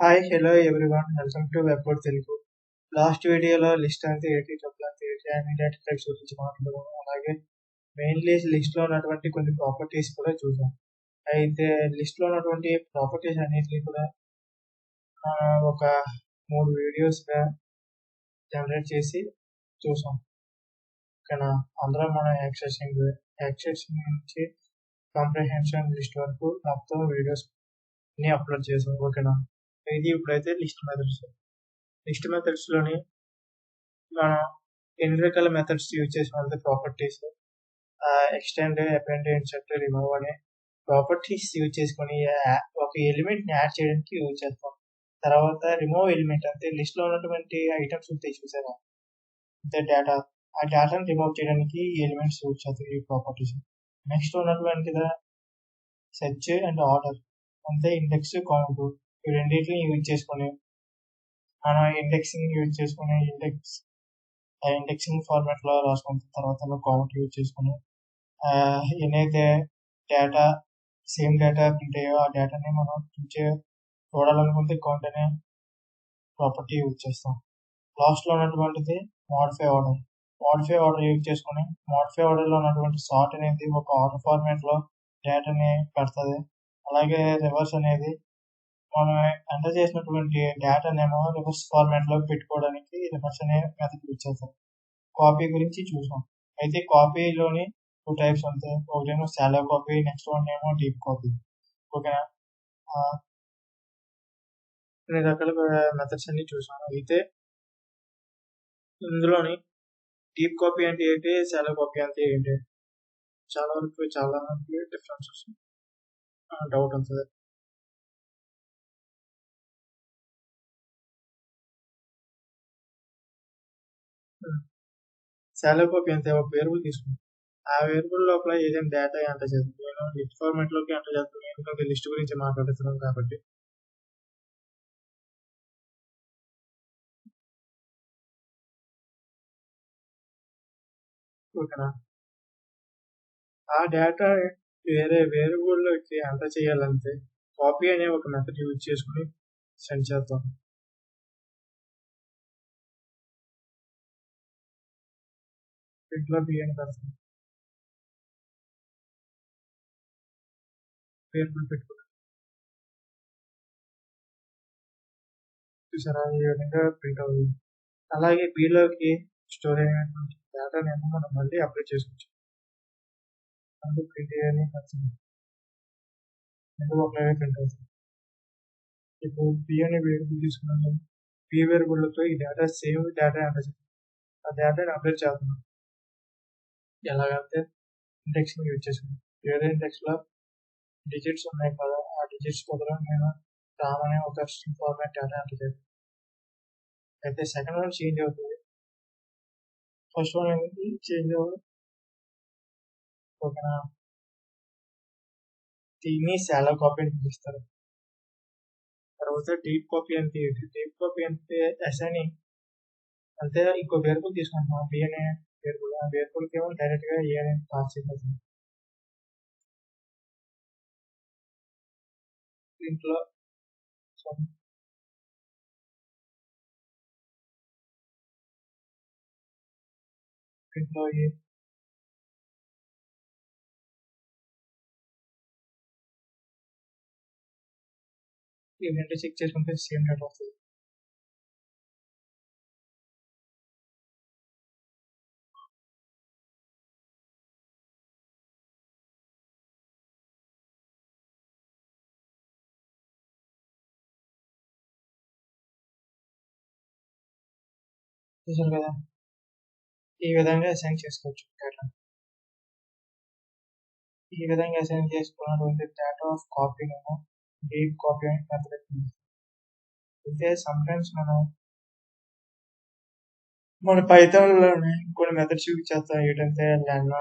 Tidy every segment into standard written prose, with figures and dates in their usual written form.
Hi hello everyone welcome to webboard Telugu. Last వీడియోలో list అంతే ఏంటి చెప్పాలంటే అండ్ డేటా టైప్స్ గురించి మాట్లాడడం, అలాగే మెయిన్లీ లిస్ట్లో ఉన్నటువంటి కొన్ని ప్రాపర్టీస్ కూడా చూసాం. అయితే లిస్ట్లో ఉన్నటువంటి ప్రాపర్టీస్ అన్నిటిని కూడా ఒక 3 వీడియోస్గా జనరేట్ చేసి చూసాం. ఓకేనా, అందులో మనం యాక్సెసింగ్ నుంచి కాంప్రహెన్షన్ లిస్ట్ వరకు మొత్తం వీడియోస్ ని అప్లోడ్ చేసాం. ఓకేనా, ఇది ఇప్పుడైతే లిస్ట్ మెథడ్స్లోని మనం ఎన్ని రకాల మెథడ్స్ యూజ్ చేసిన properties extend, append, insert, remove అనే ప్రాపర్టీస్ యూజ్ చేసుకొని ఒక ఎలిమెంట్ ని యాడ్ చేయడానికి యూజ్ చేస్తాం. తర్వాత రిమూవ్ ఎలిమెంట్ అంటే లిస్ట్ లో ఉన్నటువంటి ఐటమ్స్ ఉంటాయి చూసారా, అంటే డేటా, ఆ డేటాను రిమూవ్ చేయడానికి ఈ ఎలిమెంట్స్ యూజ్ చేస్తాం ఈ ప్రాపర్టీస్. నెక్స్ట్ ఉన్నటువంటి సెర్చ్ అండ్ ఆర్డర్ అంటే ఇండెక్స్, కౌంట్, ఈ రెండింటిని యూజ్ చేసుకొని మనం ఇండెక్సింగ్ యూజ్ చేసుకుని ఇండెక్సింగ్ ఫార్మాట్ లో రాసుకున్న తర్వాత కౌంట్ యూజ్ చేసుకుని ఏదైతే డేటా సేమ్ డేటా ప్రింట్ అయ్యో ఆ డేటాని మనం చూడాలనుకుంటే కౌంట్ అనే ప్రాపర్టీ యూజ్ చేస్తాం. లాస్ట్ లో ఉన్నటువంటిది మోడిఫై ఆర్డర్ యూజ్ చేసుకుని మోడిఫై ఆర్డర్ లో ఉన్నటువంటి సార్ట్ అనేది ఒక ఆర్డర్ ఫార్మాట్ లో డేటాని పెడుతుంది. అలాగే రివర్స్ అనేది మనం ఎంటర్ చేసినటువంటి డేటానేమో రివర్స్ ఫార్మాట్ లో పెట్టుకోవడానికి రివర్స్ అనే మెథడ్ యూజ్ చేస్తాం. కాపీ గురించి చూసాం. అయితే కాపీలోని 2 టైప్స్ ఉంటాయి. ఒకటేమో షాలో కాపీ, నెక్స్ట్ వన్ ఏమో డీప్ కాపీ. ఓకేనా, కొన్ని రకాల మెథడ్స్ అన్ని చూసాం. అయితే ఇందులోని డీప్ కాపీ అంటే ఏంటి, షాలో కాపీ అంటే ఏంటి, చాలా మంది డిఫరెన్సెస్ డౌట్ ఉంటుంది. షాలో కాపీ అంటే ఒక వేరియబుల్ తీసుకుంటాం, ఆ వేరియబుల్ లోపల ఏదైనా డేటా ఎంటర్ చేస్తాం. నేను లిస్ట్ ఫార్మాట్ లోకి ఎంటర్ చేస్తాను, ఎందుకంటే లిస్ట్ గురించి మాట్లాడుతున్నాం కాబట్టి. ఓకేనా, ఆ డేటా వేరే వేరియబుల్ లోకి ఎంటర్ చేయాలంటే కాపీ అనే ఒక మెథడ్ యూజ్ చేసుకుని సెండ్ చేస్తాం. ఇంట్లో బియ్యాన్ని పెడతాం, వేరియబుల్ పెట్టుకుంటాం. చూసారా, ఈ విధంగా ప్రింట్ అవుతుంది. అలాగే బీలోకి స్టోర్ అయినటువంటి డేటాని మనం మళ్ళీ అప్డేట్ చేసుకోవచ్చు. అందుకు ప్రింట్ అని ఎందుకు ఒకలాగే ప్రింట్ అవుతుంది. ఇప్పుడు బి అనే వేరియబుల్ తీసుకున్నాము, బి వేరియబుల్తో ఈ డేటా సేమ్ డేటా ఎంటర్ చేస్తాం, ఆ డేటాని అప్డేట్ చేస్తున్నాం. ఎలాగంటే ఇండెక్సింగ్ యూజ్ చేసుకున్నాం. వేరే ఇండెక్స్ లో డిజిట్స్ ఉన్నాయి కదా, ఆ డిజిట్స్ బదులు నేను రామ్ అనే ఒక స్ట్రింగ్ ఫార్మాట్ డేటా ఎంటర్ చేస్తాను. అయితే సెకండ్ వన్ చేంజ్ అవుతుంది, ఫస్ట్ వన్ అనేది చేంజ్ అవ్వదు. ఓకేనా, దీన్ని షాలో కాపీ అని పిలుస్తారు. తర్వాత డీప్ కాపీ అంటే ఏంటి, డీప్ కాపీ అంటే అసైనింగ్ అంటే ఇంకో వేరియబుల్ తీసుకుంటున్నాం, బి అనే వేరియబుల్, ఆ వేరియబుల్కి ఏమో డైరెక్ట్ గా ఏ అనేది పాస్ చేయబడుతుంది. దీంట్లో ఇవన్నీ చెక్ చేసుకుంటే సేమ్ డేటా వస్తుంది. చూసారు కదా, ఈ విధంగా అసైన్ చేసుకోవచ్చు డేటా. ఈ విధంగా అసైన్ చేసుకున్నటువంటి డేటా ఆఫ్ కాపీనేమో డీప్ కాపీ అని మెథడ్. అయితే సమ్టైమ్స్ మన పైథాన్లోనే కొన్ని మెథడ్స్ యూజ్ చేస్తాం. ఏంటంటే లెన్,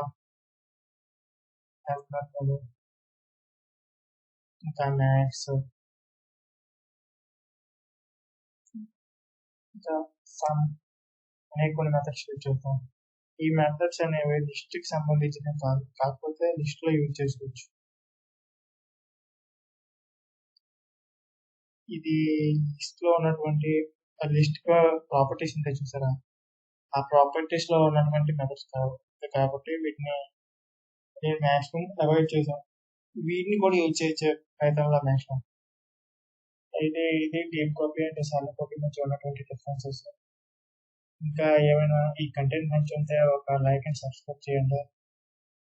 ఇంకా మ్యాక్స్, ఇంకా సమ్ అనే కొన్ని మెథడ్స్ యూజ్ చేస్తాం. ఈ మెథడ్స్ అనేవి లిస్ట్ కి సంబంధించినవి కాదు, కాకపోతే లిస్ట్ లో యూజ్ చేసుకోవచ్చు. ఇది లిస్ట్లో ఉన్నటువంటి లిస్ట్ ప్రాపర్టీస్ ఉంటాయి చూసారా, ఆ ప్రాపర్టీస్లో ఉన్నటువంటి మెథడ్స్ కావు కాబట్టి వీటిని నేను మ్యాక్సిమం అవాయిడ్ చేశాను. వీటిని కూడా యూజ్ చేయొచ్చు పైథాన్లో మ్యాక్సిమం. అయితే ఇది deep copy and shallow copy మధ్య ఉన్నటువంటి డిఫరెన్సెస్. ఇంకా ఏమైనా ఈ కంటెంట్ నచ్చుంటే ఒక లైక్ అండ్ సబ్స్క్రైబ్ చేయండి.